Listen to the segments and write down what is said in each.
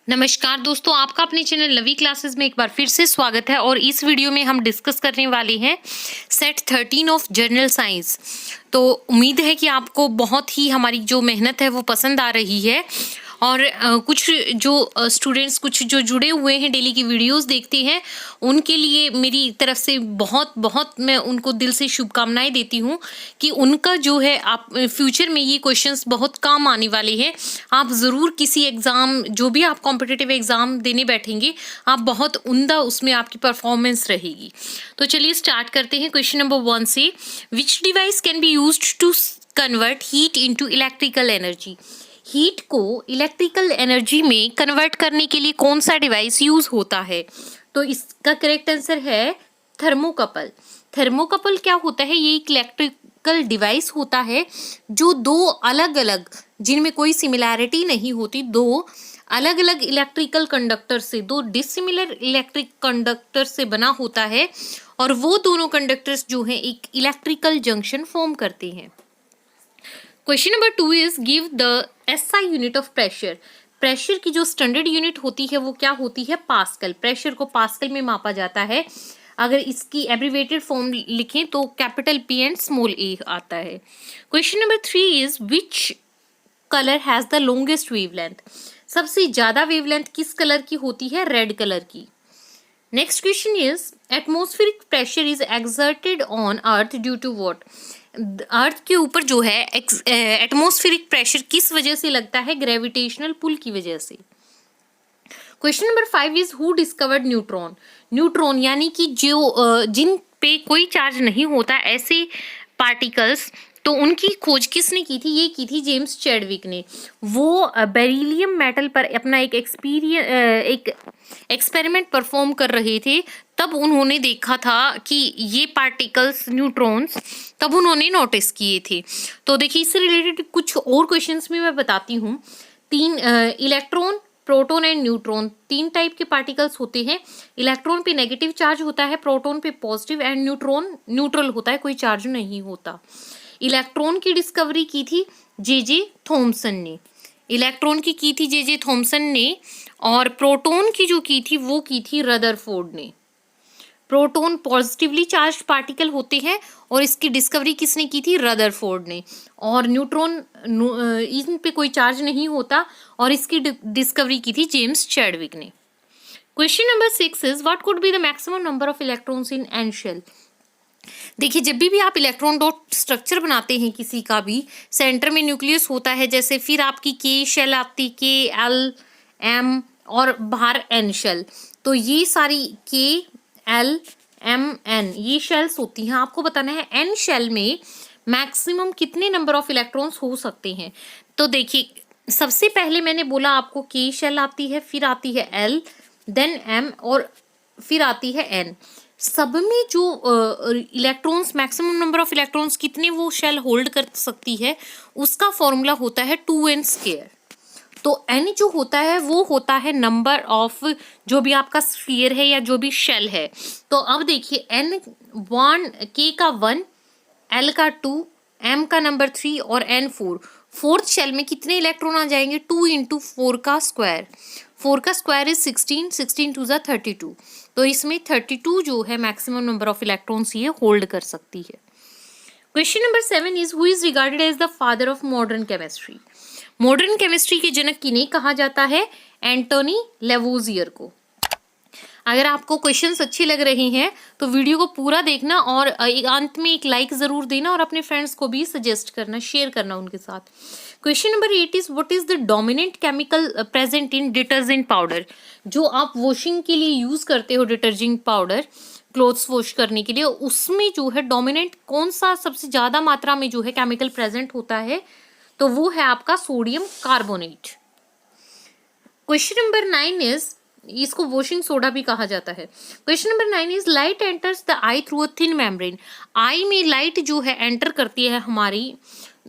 नमस्कार दोस्तों, आपका अपने चैनल लवी क्लासेस में एक बार फिर से स्वागत है। और इस वीडियो में हम डिस्कस करने वाले हैं सेट 13 ऑफ जनरल साइंस। तो उम्मीद है कि आपको बहुत ही हमारी जो मेहनत है वो पसंद आ रही है। और कुछ जो स्टूडेंट्स कुछ जो जुड़े हुए हैं डेली की वीडियोस देखते हैं, उनके लिए मेरी तरफ से बहुत बहुत मैं उनको दिल से शुभकामनाएं देती हूँ कि उनका जो है आप फ्यूचर में ये क्वेश्चंस बहुत काम आने वाले हैं। आप ज़रूर किसी एग्ज़ाम, जो भी आप कॉम्पिटिटिव एग्ज़ाम देने बैठेंगे, आप बहुत उम्दा उसमें आपकी परफॉर्मेंस रहेगी। तो चलिए स्टार्ट करते हैं क्वेश्चन नंबर 1 से। Which device can be used to convert heat into electrical energy? Heat को इलेक्ट्रिकल एनर्जी में कन्वर्ट करने के लिए कौन सा डिवाइस यूज होता है? तो इसका करेक्ट आंसर है थर्मोकपल। थर्मोकपल क्या होता है? ये एक इलेक्ट्रिकल डिवाइस होता है जो दो अलग अलग, जिनमें कोई सिमिलैरिटी नहीं होती, दो अलग अलग इलेक्ट्रिकल कंडक्टर से, दो डिसिमिलर इलेक्ट्रिक कंडक्टर से बना होता है। और वो दोनों कंडक्टर्स जो हैं एक इलेक्ट्रिकल जंक्शन फॉर्म करते हैं। Question number 2 is give the SI unit of pressure. Pressure की जो स्टैंडर्ड यूनिट होती है वो क्या होती है? पास्कल। प्रेशर को पास्कल में मापा जाता है। अगर इसकी एब्रीवेटेड फॉर्म लिखें तो capital P and small a आता है। Question number 3 is which colour has the longest wavelength? सबसे ज्यादा वेवलेंथ किस कलर की होती है? रेड कलर की। Next question is atmospheric pressure is exerted on earth due to what? Earth के ऊपर जो है एटमॉस्फेरिक प्रेशर किस वजह से लगता है? ग्रेविटेशनल पुल की वजह से। Question number 5 is who discovered neutron? Neutron यानी कि जो जिन पे कोई चार्ज नहीं होता, ऐसे पार्टिकल्स, तो उनकी खोज किसने की थी? ये की थी जेम्स चैडविक ने। वो बेरिलियम मेटल पर अपना एक एक्सपेरिमेंट परफॉर्म कर रहे थे। तब उन्होंने देखा था कि ये पार्टिकल्स न्यूट्रॉन्स, तब उन्होंने नोटिस किए थे। तो देखिए, इससे रिलेटेड कुछ और क्वेश्चंस भी मैं बताती हूँ। तीन इलेक्ट्रॉन, प्रोटॉन एंड न्यूट्रॉन, तीन टाइप के पार्टिकल्स होते हैं। इलेक्ट्रॉन पे नेगेटिव चार्ज होता है, प्रोटॉन पे पॉजिटिव, एंड न्यूट्रॉन न्यूट्रल होता है, कोई चार्ज नहीं होता। इलेक्ट्रॉन की डिस्कवरी की थी जे थॉमसन ने। इलेक्ट्रॉन की थी जे थॉमसन ने। और प्रोटॉन की जो की थी वो की थी रदरफोर्ड ने। प्रोटॉन पॉजिटिवली चार्ज पार्टिकल होते हैं और इसकी डिस्कवरी किसने की थी? रदरफोर्ड ने। और न्यूट्रॉन, इन पे कोई चार्ज नहीं होता और इसकी डिस्कवरी की थी जेम्स चैडविक ने। Question number 6 is what could be the maximum number of electrons in an shell? देखिए, जब भी आप इलेक्ट्रॉन डॉट स्ट्रक्चर बनाते हैं किसी का भी, सेंटर में न्यूक्लियस होता है, जैसे फिर आपकी के शेल आती, के एल एम, और बाहर एन शेल। तो ये सारी के एल एम एन ये शेल्स होती हैं। आपको बताना है एन शेल में मैक्सिमम कितने नंबर ऑफ इलेक्ट्रॉन्स हो सकते हैं। तो देखिए, सबसे पहले मैंने बोला आपको के शेल आती है, फिर आती है एल, देन एम, और फिर आती है एन। सब में जो electrons, maximum number of electrons कितने वो शेल होल्ड कर सकती है, उसका फॉर्मूला होता है 2n²। तो n जो होता है वो होता है नंबर ऑफ जो भी आपका स्फीयर है या जो भी शेल है। तो अब देखिए, n1, k का 1, l का 2, m का नंबर 3 और n 4। फोर्थ शेल में कितने इलेक्ट्रॉन आ जाएंगे? 2 × 4 का स्क्वायर। 4 का स्क्वायर इज 16, 16 2 ज़ा 32। तो इसमें 32 जो है मैक्सिमम नंबर ऑफ इलेक्ट्रॉन्स ये होल्ड कर सकती है। Question number 7 is who is regarded as the father of modern chemistry? Modern chemistry के जनक किन्हें कहा जाता है? एंटोनी लेवोजियर को। अगर आपको क्वेश्चंस अच्छे लग रहे हैं तो वीडियो को पूरा देखना और अंत में एक लाइक जरूर देना और अपने फ्रेंड्स को भी सजेस्ट करना, शेयर करना उनके साथ। Question number 8 is what is the dominant chemical present in detergent powder? जो आप वॉशिंग के लिए यूज करते हो डिटर्जेंट पाउडर, क्लोथ्स वॉश करने के लिए, उसमें जो है डोमिनेंट कौन सा सबसे ज्यादा मात्रा में जो है केमिकल प्रेजेंट होता है? तो वो है आपका sodium carbonate. Question number 9 is, इसको वॉशिंग सोडा भी कहा जाता है। Question number 9 is light enters the eye through a thin membrane. Eye में लाइट जो है एंटर करती है हमारी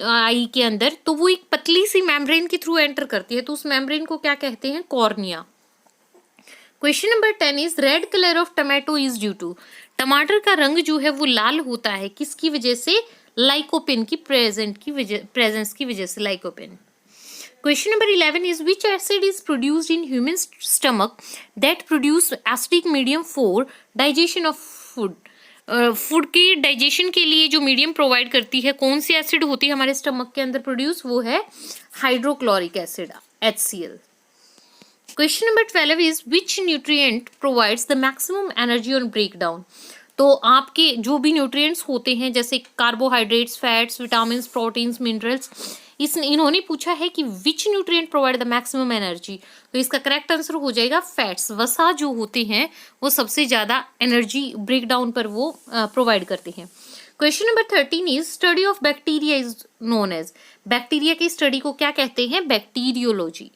आई के अंदर, तो वो एक पतली सी मेम्ब्रेन के थ्रू एंटर करती है, तो उस मेम्ब्रेन को क्या कहते हैं? Cornea. Question number 10 is red colour of tomato is due to. टमाटर का रंग जो है वो लाल होता है, किसकी वजह से? लाइकोपेन की प्रेजेंस की वजह से, lycopene. Question number 11 is which acid is produced in human stomach that produce acidic medium for digestion of food? Food की डाइजेशन के लिए जो मीडियम प्रोवाइड करती है, कौन सी एसिड होती है हमारे स्टमक के अंदर प्रोड्यूस, वो है hydrochloric acid HCl. Question number 12 is which nutrient provides the maximum energy on breakdown? तो आपके जो भी न्यूट्रिएंट्स होते हैं जैसे carbohydrates, fats, vitamins, proteins, minerals, इन्होंने पूछा है कि विच nutrient provide the maximum energy, तो इसका करेक्ट आंसर हो जाएगा फैट्स. वसा जो होते हैं वो सबसे ज़्यादा एनर्जी ब्रेकडाउन पर वो प्रोवाइड करते हैं. Question number 13 is study of bacteria is known as, bacteria की स्टडी को क्या कहते हैं? Bacteriology.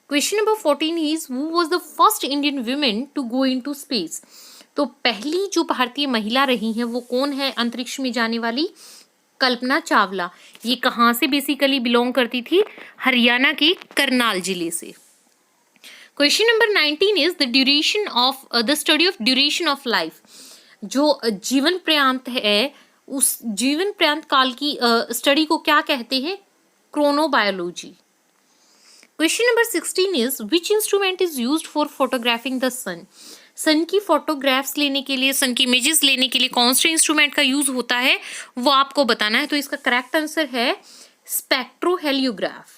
Question number 14 is who was the first Indian women to go into space? तो पहली जो भारतीय महिला रही हैं वो कौन है अंतरिक्ष में जाने वाली? कल्पना चावला. ये कहाँ से बेसिकली बिलोंग करती थी? हरियाणा के करनाल जिले से. Question number 19 is the duration of the study of duration of life. जो जीवन पर्यंत है उस जीवन पर्यंत काल की स्टडी को क्या कहते हैं? Chronobiology. Question number 16 is which instrument is used for photographing the sun? Sun की फोटोग्राफ्स लेने के लिए, सन की इमेजेस लेने के लिए कौन से इंस्ट्रूमेंट का यूज होता है वो आपको बताना है. तो इसका करेक्ट आंसर है स्पेक्ट्रोहेलियोग्राफ.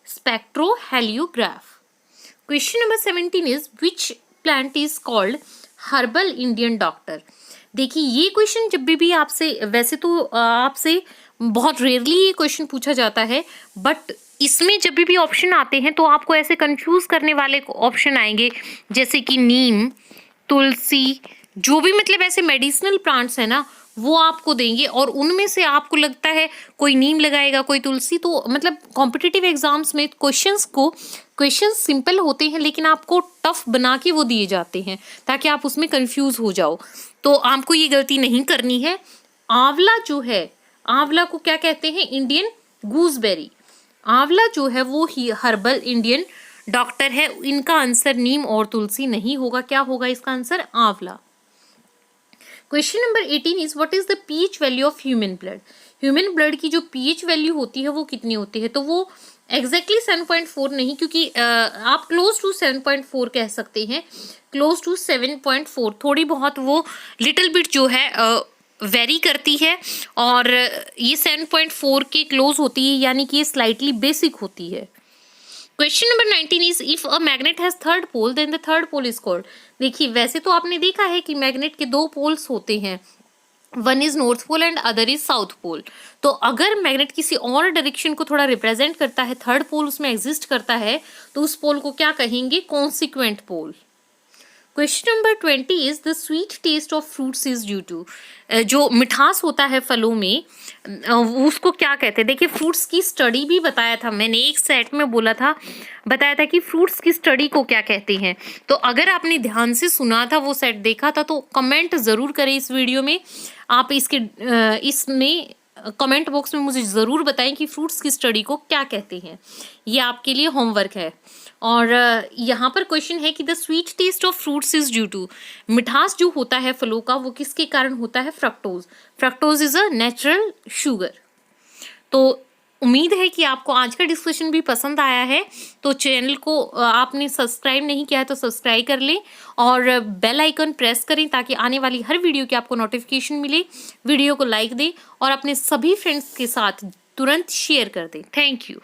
स्पेक्ट्रोहेलियोग्राफ. Question number 17 is which plant is called herbal Indian doctor? देखिए ये क्वेश्चन जब भी आपसे, वैसे तो आपसे बहुत रेयरली ये क्वेश्चन पूछा जाता है, बट इसमें जब भी ऑप्शन आते हैं तो आपको ऐसे कंफ्यूज करने वाले ऑप्शन आएंगे जैसे कि नीम, तुलसी, जो भी मतलब ऐसे मेडिसिनल प्लांट्स है ना वो आपको देंगे और उनमें से आपको लगता है कोई नीम लगाएगा कोई तुलसी. तो मतलब कॉम्पिटिटिव एग्जाम्स में क्वेश्चन सिंपल होते हैं लेकिन आपको टफ बना के वो दिए जाते हैं ताकि आप उसमें कंफ्यूज हो जाओ. तो आपको ये गलती नहीं करनी है. आंवला जो है, आंवला को क्या कहते हैं? Indian gooseberry. आंवला जो है वो ही हर्बल इंडियन डॉक्टर है. इनका आंसर नीम और तुलसी नहीं होगा. क्या होगा इसका आंसर? आंवला. Question number 18 is what is the pH value of human blood? Human blood की जो पीएच वैल्यू होती है वो कितनी होती है? तो वो एग्जैक्टली 7.4 नहीं, क्योंकि आप क्लोज टू 7.4 कह सकते हैं. क्लोज टू 7.4, थोड़ी बहुत वो लिटिल बिट जो है वेरी करती है और ये 7.4 के क्लोज होती है, यानी कि ये स्लाइटली बेसिक होती है. Question number 19 is if a magnet has third pole then the third pole is called. देखिए वैसे तो आपने देखा है कि मैग्नेट के दो पोल्स होते हैं, one is north pole and other is south pole. तो अगर मैग्नेट किसी और डायरेक्शन को थोड़ा रिप्रेजेंट करता है, थर्ड पोल उसमें एग्जिस्ट करता है, तो उस पोल को क्या कहेंगे? Consequent pole. Question number 20 is the sweet taste of fruits is due to. जो मिठास होता है फलों में उसको क्या कहते हैं? देखिए फ्रूट्स की स्टडी भी बताया था मैंने, एक सेट में बताया था कि फ्रूट्स की स्टडी को क्या कहते हैं. तो अगर आपने ध्यान से सुना था, वो सेट देखा था, तो कमेंट ज़रूर करें इस वीडियो में. आप इसमें कमेंट बॉक्स में मुझे ज़रूर बताएं कि फ्रूट्स की स्टडी को क्या कहते हैं. ये आपके लिए होमवर्क है. और यहाँ पर क्वेश्चन है कि the sweet taste of fruits is due to. मिठास जो होता है फलों का वो किसके कारण होता है? Fructose. Fructose is a natural sugar. तो उम्मीद है कि आपको आज का डिस्कशन भी पसंद आया है. तो चैनल को आपने सब्सक्राइब नहीं किया है तो सब्सक्राइब कर लें और बेल आइकन प्रेस करें ताकि आने वाली हर वीडियो की आपको नोटिफिकेशन मिले. वीडियो को लाइक दें और अपने सभी फ्रेंड्स के साथ तुरंत शेयर कर दें. Thank you.